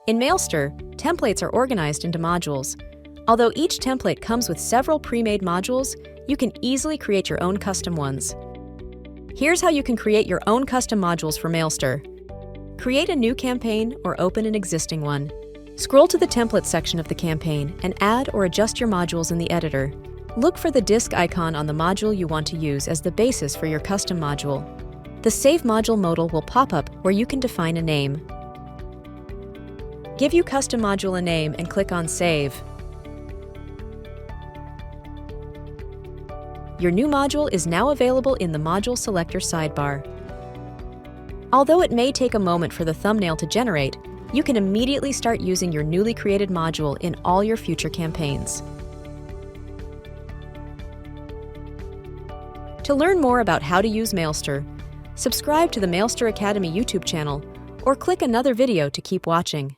In Mailster, templates are organized into modules. Although each template comes with several pre-made modules, you can easily create your own custom ones. Here's how you can create your own custom modules for Mailster. Create a new campaign or open an existing one. Scroll to the template section of the campaign and add or adjust your modules in the editor. Look for the disk icon on the module you want to use as the basis for your custom module. The Save Module modal will pop up where you can define a name. Give your custom module a name and click on Save. Your new module is now available in the Module Selector sidebar. Although it may take a moment for the thumbnail to generate, you can immediately start using your newly created module in all your future campaigns. To learn more about how to use Mailster, subscribe to the Mailster Academy YouTube channel or click another video to keep watching.